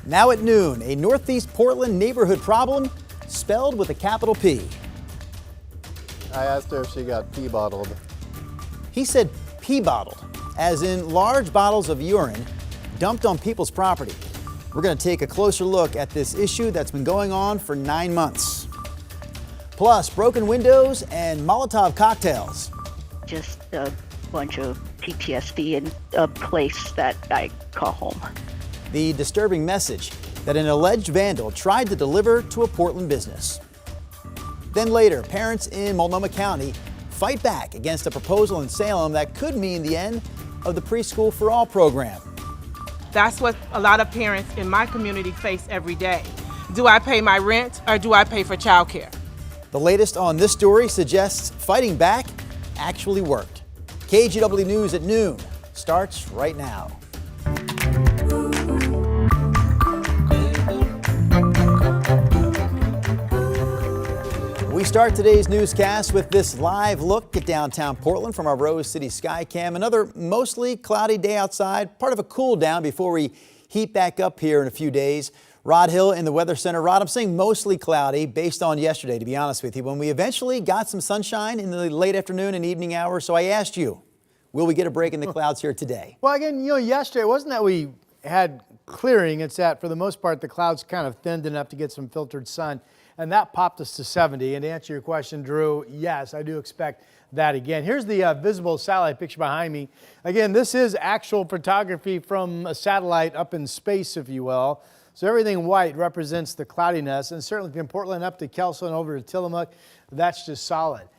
Now at noon, a Northeast Portland neighborhood problem spelled with a capital P. I asked her if she got pee bottled. He said pee bottled, as in large bottles of urine dumped on people's property. We're going to take a closer look at this issue that's been going on for 9 months. Plus, broken windows and Molotov cocktails. Just a bunch of PTSD in a place that I call home. The disturbing message that an alleged vandal tried to deliver to a Portland business. Then later, parents in Multnomah County fight back against a proposal in Salem that could mean the end of the Preschool for All program. That's what a lot of parents in my community face every day. Do I pay my rent or do I pay for childcare? The latest on this story suggests fighting back actually worked. KGW News at noon starts right now. We start today's newscast with this live look at downtown Portland from our Rose City Skycam. Another mostly cloudy day outside, part of a cool down before we heat back up here in a few days. Rod Hill in the Weather Center. Rod, I'm saying mostly cloudy based on yesterday, to be honest with you, when we eventually got some sunshine in the late afternoon and evening hours. So I asked you, will we get a break in the clouds here today? Well, again, yesterday, it wasn't that we had clearing. It's that for the most part, the clouds kind of thinned enough to get some filtered sun. And that popped us to 70. And to answer your question, Drew, yes, I do expect that again. Here's the visible satellite picture behind me. Again, this is actual photography from a satellite up in space, if you will. So everything white represents the cloudiness. And certainly from Portland up to Kelso and over to Tillamook, that's just solid.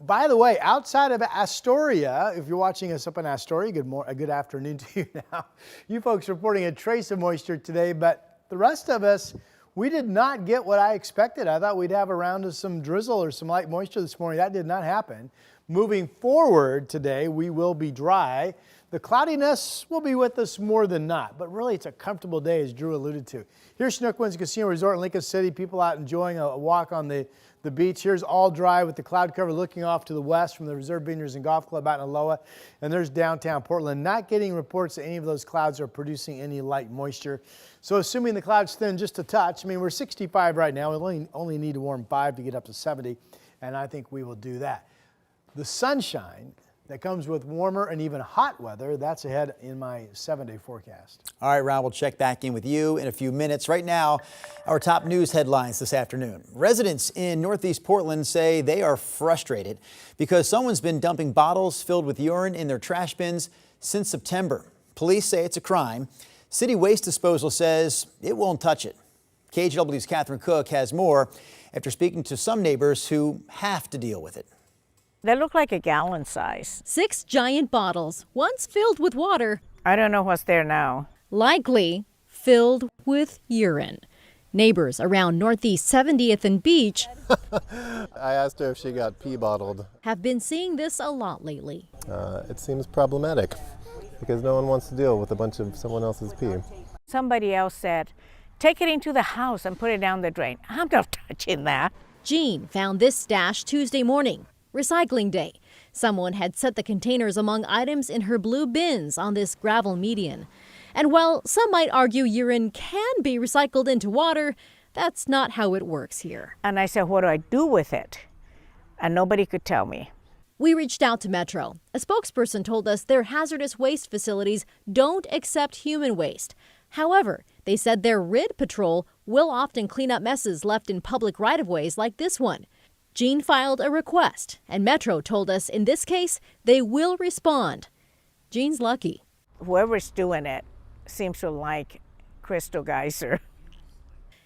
By the way, outside of Astoria, if you're watching us up in Astoria, good afternoon to you now. You folks reporting a trace of moisture today, but the rest of us, we did not get what I expected. I thought we'd have around us some drizzle or some light moisture this morning. That did not happen. Moving forward today, we will be dry. The cloudiness will be with us more than not, but really it's a comfortable day, as Drew alluded to. Here's Chinook Winds Casino Resort in Lincoln City. People out enjoying a walk on the beach. Here's all dry with the cloud cover looking off to the west from the Reserve Vineyards and Golf Club out in Aloha. And there's downtown Portland. Not getting reports that any of those clouds are producing any light moisture. So assuming the clouds thin just a touch, I mean, we're 65 right now. We only need to warm 5 to get up to 70, and I think we will do that. The sunshine that comes with warmer and even hot weather, that's ahead in my 7-day forecast. All right, Ron, we'll check back in with you in a few minutes. Right now, our top news headlines this afternoon. Residents in Northeast Portland say they are frustrated because someone's been dumping bottles filled with urine in their trash bins since September. Police say it's a crime. City Waste Disposal says it won't touch it. KGW's Catherine Cook has more after speaking to some neighbors who have to deal with it. They look like a gallon size. 6 giant bottles, once filled with water. I don't know what's there now. Likely filled with urine. Neighbors around Northeast 70th and Beach I asked her if she got pee bottled. have been seeing this a lot lately. It seems problematic because no one wants to deal with a bunch of someone else's pee. Somebody else said, take it into the house and put it down the drain. I'm not touching that. Jean found this stash Tuesday morning, recycling day. Someone had set the containers among items in her blue bins on this gravel median. And while some might argue urine can be recycled into water, that's not how it works here. And I said, what do I do with it? And nobody could tell me. We reached out to Metro. A spokesperson told us their hazardous waste facilities don't accept human waste. However, they said their RID patrol will often clean up messes left in public right-of-ways like this one. Jean filed a request, and Metro told us in this case they will respond. Jean's lucky. Whoever's doing it seems to like Crystal Geyser.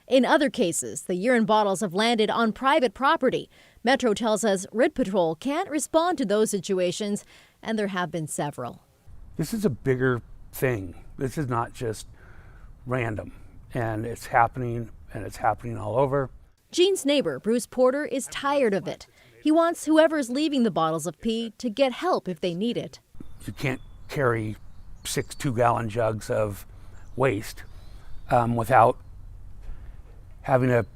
In other cases, the urine bottles have landed on private property. Metro tells us RID Patrol can't respond to those situations, and there have been several. This is a bigger thing. This is not just random, and it's happening all over. Jean's neighbor, Bruce Porter, is tired of it. He wants whoever's leaving the bottles of pee to get help if they need it. You can't carry 6 2-gallon jugs of waste without having a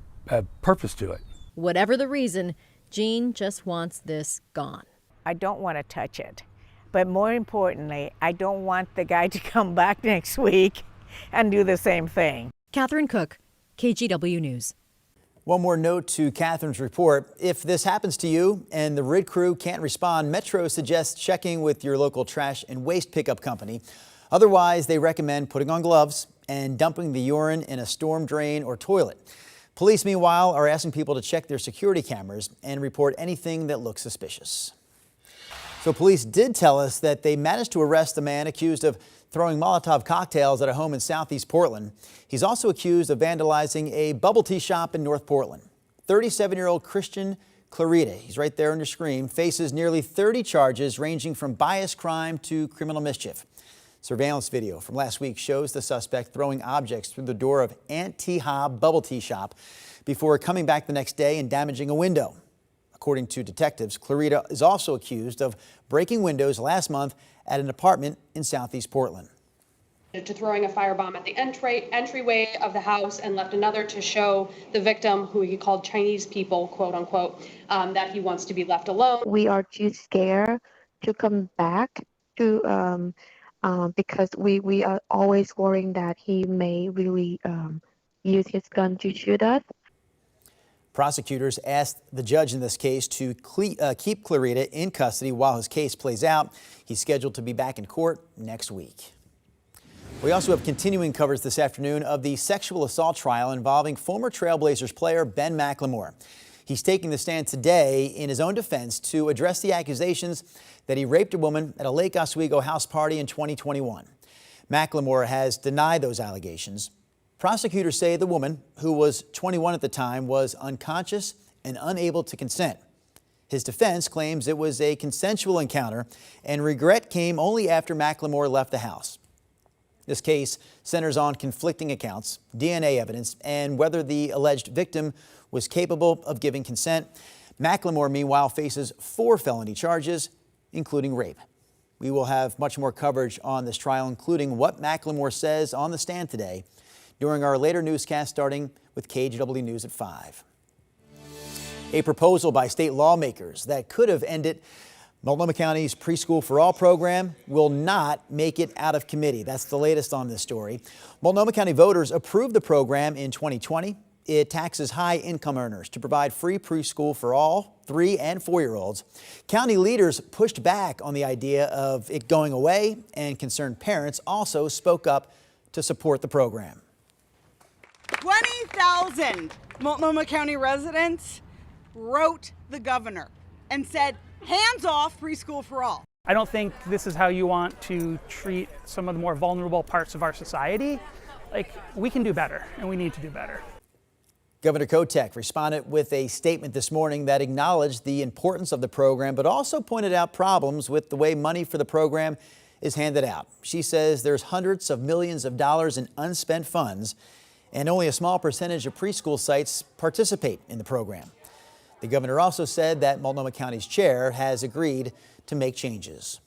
purpose to it. Whatever the reason, Jean just wants this gone. I don't want to touch it. But more importantly, I don't want the guy to come back next week and do the same thing. Catherine Cook, KGW News. One more note to Catherine's report. If this happens to you and the RID crew can't respond, Metro suggests checking with your local trash and waste pickup company. Otherwise, they recommend putting on gloves and dumping the urine in a storm drain or toilet. Police, meanwhile, are asking people to check their security cameras and report anything that looks suspicious. So police did tell us that they managed to arrest a man accused of throwing Molotov cocktails at a home in southeast Portland. He's also accused of vandalizing a bubble tea shop in North Portland. 37-year-old Christian Clarita, he's right there on your screen, faces nearly 30 charges ranging from bias crime to criminal mischief. Surveillance video from last week shows the suspect throwing objects through the door of Aunt T-Hob bubble tea shop before coming back the next day and damaging a window. According to detectives, Clarita is also accused of breaking windows last month at an apartment in southeast Portland. To throwing a firebomb at the entryway of the house and left another to show the victim, who he called Chinese people, quote unquote, that he wants to be left alone. We are too scared to come back to because we are always worrying that he may really use his gun to shoot us. Prosecutors asked the judge in this case to keep Clarita in custody while his case plays out. He's scheduled to be back in court next week. We also have continuing coverage this afternoon of the sexual assault trial involving former Trailblazers player Ben McLemore. He's taking the stand today in his own defense to address the accusations that he raped a woman at a Lake Oswego house party in 2021. McLemore has denied those allegations. Prosecutors say the woman, who was 21 at the time, was unconscious and unable to consent. His defense claims it was a consensual encounter and regret came only after McLemore left the house. This case centers on conflicting accounts, DNA evidence, and whether the alleged victim was capable of giving consent. McLemore, meanwhile, faces 4 felony charges, including rape. We will have much more coverage on this trial, including what McLemore says on the stand today during our later newscast, starting with KGW News at 5. A proposal by state lawmakers that could have ended Multnomah County's Preschool for All program will not make it out of committee. That's the latest on this story. Multnomah County voters approved the program in 2020. It taxes high-income earners to provide free preschool for all 3- and 4-year-olds. County leaders pushed back on the idea of it going away, and concerned parents also spoke up to support the program. 20,000 Multnomah County residents wrote the governor and said, hands off preschool for all. I don't think this is how you want to treat some of the more vulnerable parts of our society. Like, we can do better, and we need to do better. Governor Kotek responded with a statement this morning that acknowledged the importance of the program, but also pointed out problems with the way money for the program is handed out. She says there's hundreds of millions of dollars in unspent funds, and only a small percentage of preschool sites participate in the program. The governor also said that Multnomah County's chair has agreed to make changes.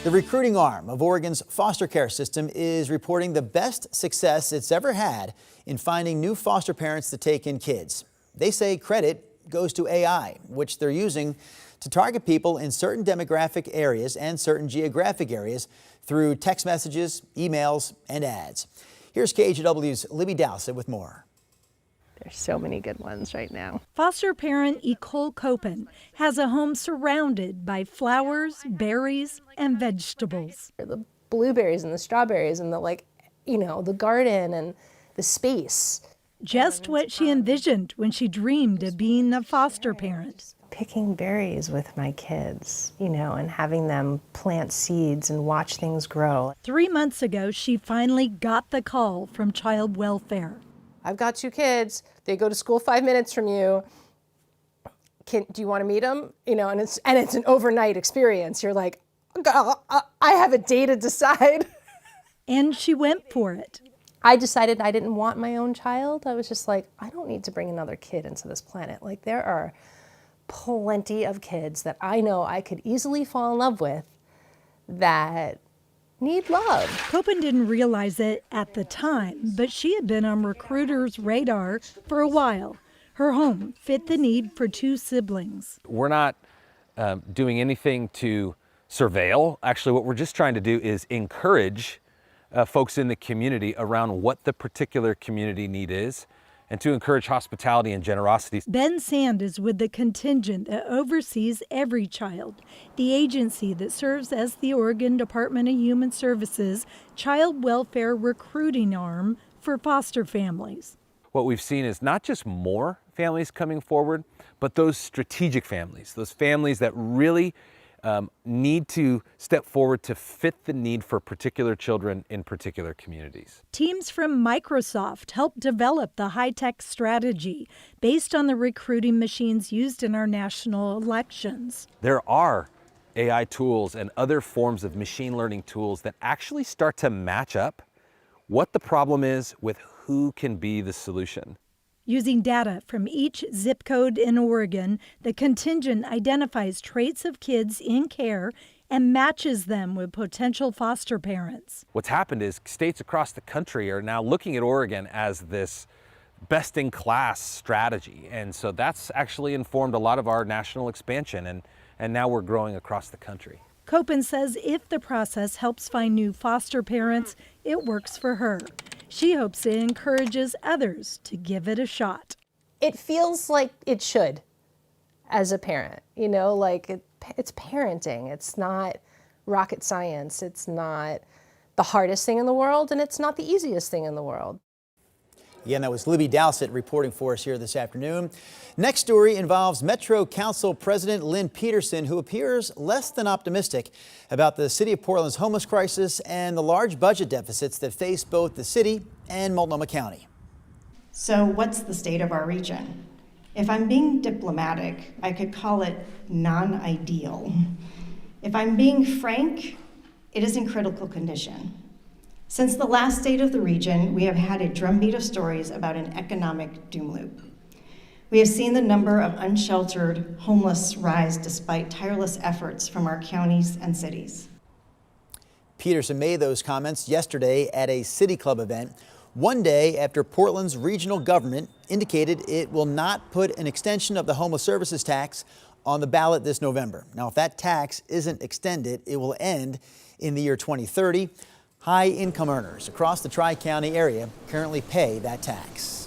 The recruiting arm of Oregon's foster care system is reporting the best success it's ever had in finding new foster parents to take in kids. They say credit goes to AI, which they're using to target people in certain demographic areas and certain geographic areas through text messages, emails, and ads. Here's KGW's Libby Dowsett with more. There's so many good ones right now. Foster parent Ecole Copen has a home surrounded by flowers, berries, and vegetables. The blueberries and the strawberries and the garden and the space. Just what she envisioned when she dreamed of being a foster parent. Picking berries with my kids, and having them plant seeds and watch things grow. 3 months ago, she finally got the call from Child Welfare. I've got 2 kids. They go to school 5 minutes from you. Do you want to meet them? And it's an overnight experience. You're like, I have a day to decide. And she went for it. I decided I didn't want my own child. I was just like, I don't need to bring another kid into this planet. Like, there are plenty of kids that I know I could easily fall in love with that need love. Copen didn't realize it at the time, but she had been on recruiters' radar for a while. Her home fit the need for 2 siblings. We're not doing anything to surveil. Actually, what we're just trying to do is encourage folks in the community around what the particular community need is, and to encourage hospitality and generosity. Ben Sand is with the contingent that oversees Every Child, the agency that serves as the Oregon Department of Human Services child welfare recruiting arm for foster families. What we've seen is not just more families coming forward, but those strategic families, those families that really need to step forward to fit the need for particular children in particular communities. Teams from Microsoft helped develop the high-tech strategy based on the recruiting machines used in our national elections. There are AI tools and other forms of machine learning tools that actually start to match up what the problem is with who can be the solution. Using data from each zip code in Oregon, the contingent identifies traits of kids in care and matches them with potential foster parents. What's happened is states across the country are now looking at Oregon as this best-in-class strategy. And so that's actually informed a lot of our national expansion, and now we're growing across the country. Copen says if the process helps find new foster parents, it works for her. She hopes it encourages others to give it a shot. It feels like it should as a parent, you know, like it's parenting. It's not rocket science. It's not the hardest thing in the world, and it's not the easiest thing in the world. Again, that was Libby Dowsett reporting for us here this afternoon. Next story involves Metro Council President Lynn Peterson, who appears less than optimistic about the city of Portland's homeless crisis and the large budget deficits that face both the city and Multnomah County. So what's the state of our region? If I'm being diplomatic, I could call it non-ideal. If I'm being frank, it is in critical condition. Since the last state of the region, we have had a drumbeat of stories about an economic doom loop. We have seen the number of unsheltered homeless rise despite tireless efforts from our counties and cities. Peterson made those comments yesterday at a City Club event, one day after Portland's regional government indicated it will not put an extension of the homeless services tax on the ballot this November. Now, if that tax isn't extended, it will end in the year 2030. High-income earners across the Tri-County area currently pay that tax.